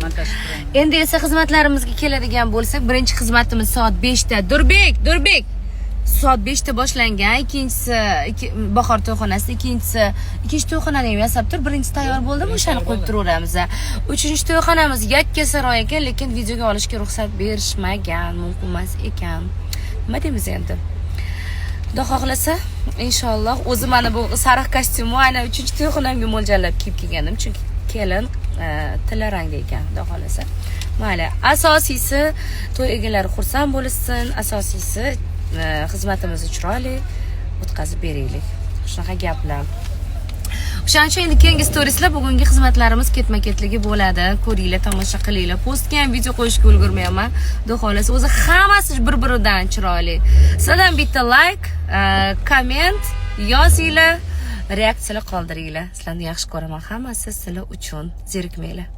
montaj qilamiz. Endi esa xizmatlarimizga keladigan bo'lsak, birinchi xizmatimiz soat 5 da. Durbek. Soat 5 da boshlangan. Ikkinchisi bahor to'yxonasi, ikkinchi to'yxonani ham yasab tur. Birinchisi tayyor bo'ldimi, o'shani qo'yib turaveramiz. Uchinchi to'yxonamiz yakkasaroy ekan, lekin videoga olishga ruxsat berishmagan, mumkin emas ekan. Nima deymiz endi? Xudo xohlasa, inshaalloh o'zi mana bu sariq kostyumni aynan 3-to'yxonamga mo'ljallab kiyib kelgandim, chunki kelin tillarang ekan, xudo xohlasa. Mayli, asosiysi to'y egalari xursand bo'lsin, asosiysi xizmatimizni chiroyli o'tkazib beraylik. Shunaqa gaplar. O'shaning uchun endi keyingi storieslar bugungi xizmatlarimiz ketma-ketligi bo'ladi. Ko'ringlar, tomosha qilinglar. Postga ham video qo'yishga ulgurmayman. Xudo xolasa, o'zi hammasi bir-biridan chiroyli. Sizlardan bitta like, komment yozinglar, reaksiyalar qoldiringlar. Sizlarni yaxshi ko'raman. Hammasi sizlar uchun. Zerikmanglar.